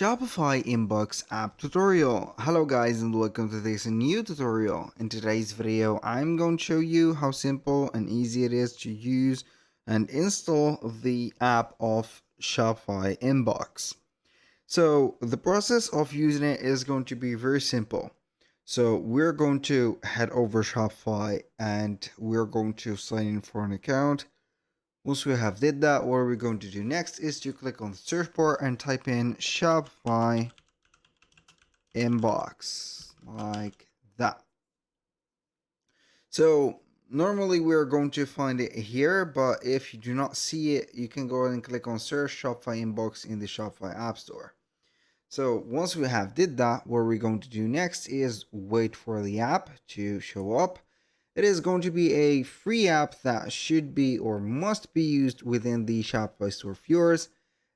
Shopify Inbox App tutorial. Hello guys and welcome to this new tutorial. In today's video, I'm going to show you how simple and easy it is to use and install the app of Shopify Inbox. So the process of using it is going to be very simple. So we're going to head over Shopify and we're going to sign in for an account. Once we have did that, what we're going to do next is to click on the search bar and type in Shopify Inbox like that. So normally we're going to find it here, but if you do not see it, you can go ahead and click on search Shopify Inbox in the Shopify App Store. So once we have did that, what we're going to do next is wait for the app to show up. It is going to be a free app that should be or must be used within the Shopify store of yours.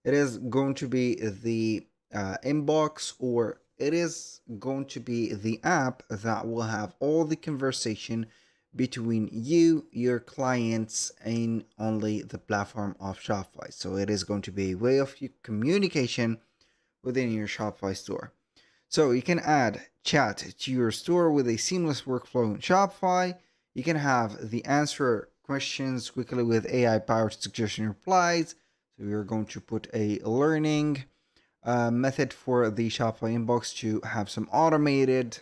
It is going to be the inbox, or it is going to be the app that will have all the conversation between you, your clients, and only the platform of Shopify. So it is going to be a way of communication within your Shopify store. So you can add chat to your store with a seamless workflow in Shopify. You can have the answer questions quickly with AI powered suggestion replies. So we're going to put a learning method for the Shopify inbox to have some automated.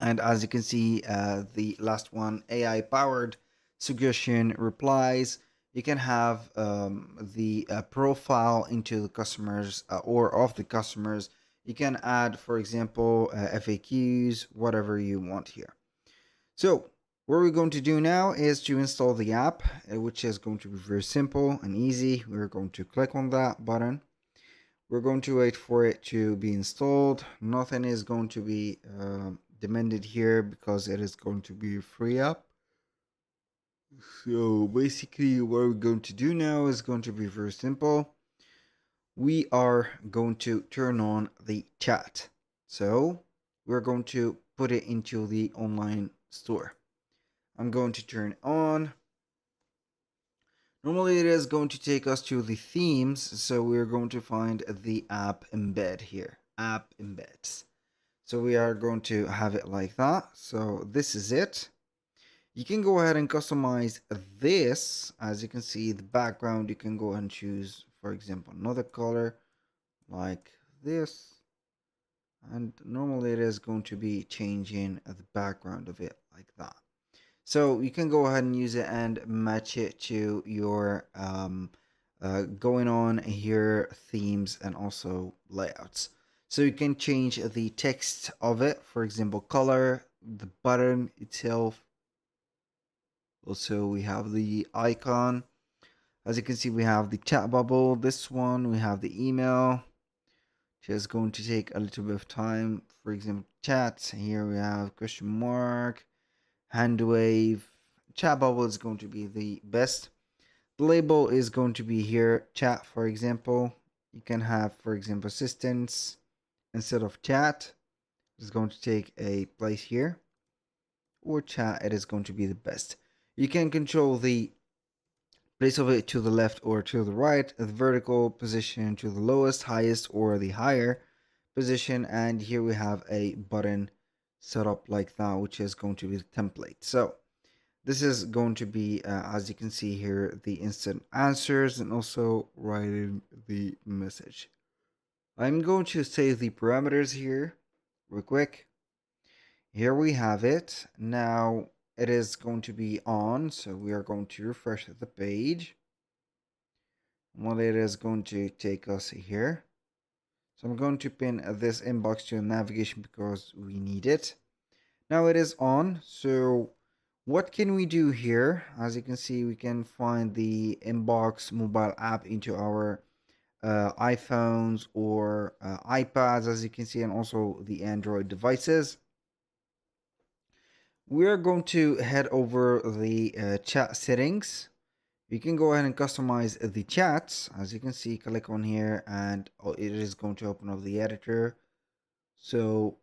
And as you can see, the last one, AI powered suggestion replies. You can have the profile into the customers or of the customers. You can add, for example, FAQs, whatever you want here. So what we're going to do now is to install the app, which is going to be very simple and easy. We're going to click on that button. We're going to wait for it to be installed. Nothing is going to be demanded here because it is going to be a free app. So basically what we're going to do now is going to be very simple. We are going to turn on the chat. So we're going to put it into the online store. I'm going to turn it on. Normally it is going to take us to the themes, so we're going to find the app embed here, app embeds. So we are going to have it like that. So this is it. You can go ahead and customize this. As you can see, the background, you can go ahead and choose, for example, another color like this. And normally it is going to be changing the background of it like that. So you can go ahead and use it and match it to your going on here themes and also layouts. So you can change the text of it, for example, color, the button itself. Also, we have the icon. As you can see, we have the chat bubble. This one, we have the email. Just going to take a little bit of time. For example, chat. Here we have question mark, hand wave. Chat bubble is going to be the best. The label is going to be here, chat, for example. You can have, for example, assistance instead of chat. It's going to take a place here. Or chat, it is going to be the best. You can control the place of it to the left or to the right, the vertical position to the lowest, highest, or the higher position. And here we have a button set up like that, which is going to be the template. So this is going to be, as you can see here, the instant answers and also writing the message. I'm going to save the parameters here real quick. Here we have it. Now it is going to be on, so we are going to refresh the page. Well, it is going to take us here. So I'm going to pin this inbox to navigation because we need it. Now it is on. So what can we do here? As you can see, we can find the inbox mobile app into our iPhones or iPads, as you can see, and also the Android devices. We're going to head over the chat settings. You can go ahead and customize the chats. As you can see, click on here and it is going to open up the editor. So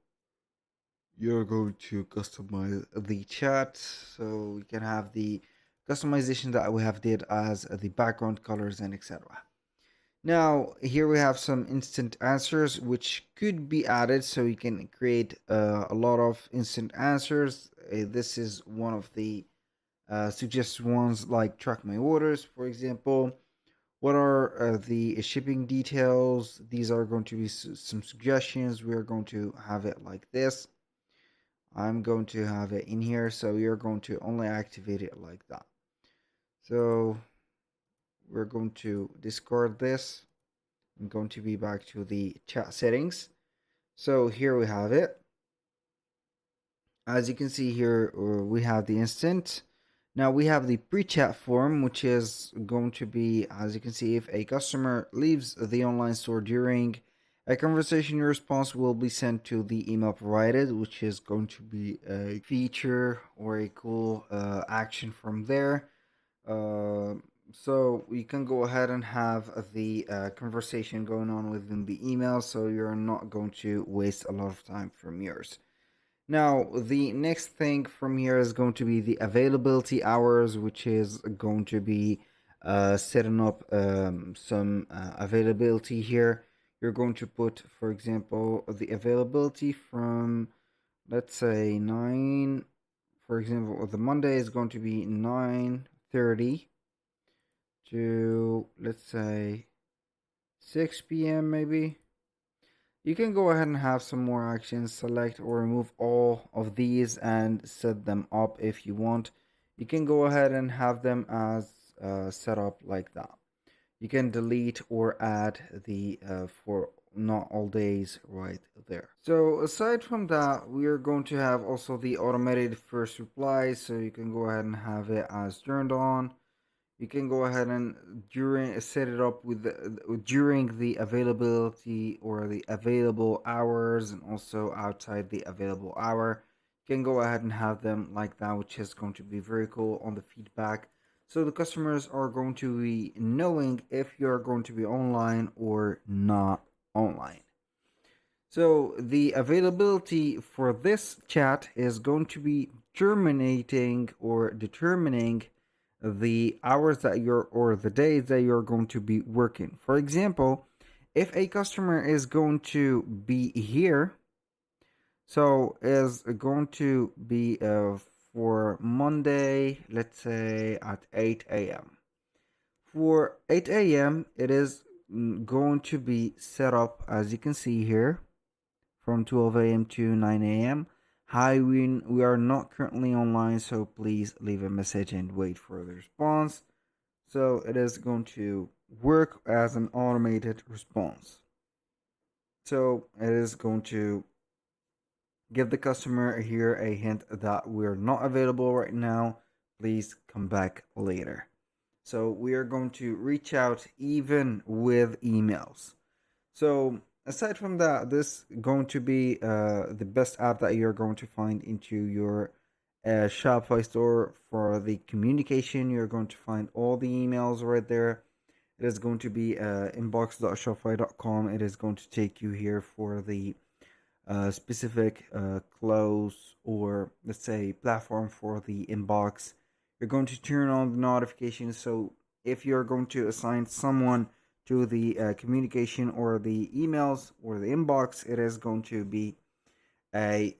you're going to customize the chat. So we can have the customization that we have did as the background colors and etc. Now here we have some instant answers which could be added, so you can create a lot of instant answers. This is one of the suggested ones, like track my orders, for example. What are the shipping details? These are going to be some suggestions. We're going to have it like this. I'm going to have it in here, so you're going to only activate it like that. So we're going to discard this. I'm going to be back to the chat settings. So here we have it. As you can see here, we have the instant. Now we have the pre-chat form, which is going to be, as you can see, if a customer leaves the online store during a conversation, your response will be sent to the email provided, which is going to be a feature or a cool action from there. Uh, so you can go ahead and have the conversation going on within the email, so you're not going to waste a lot of time from yours. Now, the next thing from here is going to be the availability hours, which is going to be setting up some availability here. You're going to put, for example, the availability from, let's say, 9, for example, the Monday is going to be 9:30 to, let's say, 6 p.m. maybe. You can go ahead and have some more actions, select or remove all of these and set them up if you want. You can go ahead and have them as set up like that. You can delete or add the for not all days right there. So aside from that, we are going to have also the automated first replies, so you can go ahead and have it as turned on. You can go ahead and during set it up with during the availability or the available hours, and also outside the available hour. You can go ahead and have them like that, which is going to be very cool on the feedback. So the customers are going to be knowing if you're going to be online or not online. So the availability for this chat is going to be terminating or determining the hours that you're or the days that you're going to be working. For example, if a customer is going to be here, so is going to be for Monday, let's say at 8 a.m. For 8 a.m., it is going to be set up as you can see here from 12 a.m. to 9 a.m. Hi, we are not currently online, so please leave a message and wait for the response. So it is going to work as an automated response. So it is going to give the customer here a hint that we're not available right now. Please come back later. So we are going to reach out even with emails. So aside from that, this is going to be the best app that you're going to find into your Shopify store for the communication. You're going to find all the emails right there. It is going to be inbox.shopify.com. It is going to take you here for the specific close or let's say platform for the inbox. You're going to turn on the notifications, so if you're going to assign someone to the communication or the emails or the inbox, it is going to be a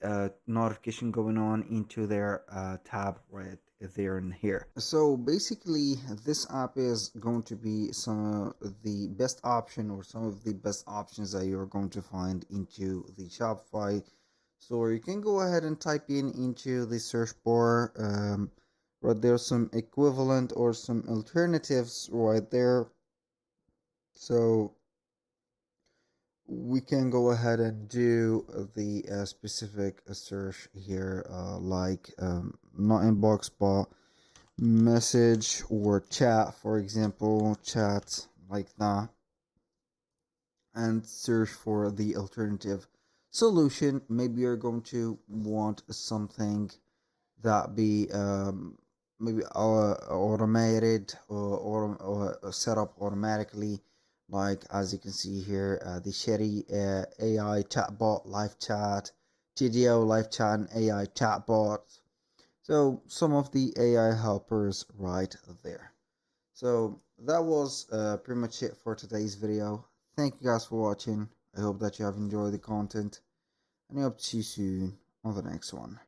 notification going on into their tab right there and here. So basically, this app is going to be some of the best option or some of the best options that you're going to find into the Shopify store. You can go ahead and type in into the search bar. Right there's some equivalent or some alternatives right there. So we can go ahead and do the specific search here, like not inbox but message or chat, for example, chat like that, and search for the alternative solution. Maybe you're going to want something that be maybe automated or set up automatically, like as you can see here, the Sherry AI chatbot live chat, TDO live chat and AI chatbot. So some of the AI helpers right there. So that was pretty much it for today's video. Thank you guys for watching. I hope that you have enjoyed the content, and I hope to see you soon on the next one.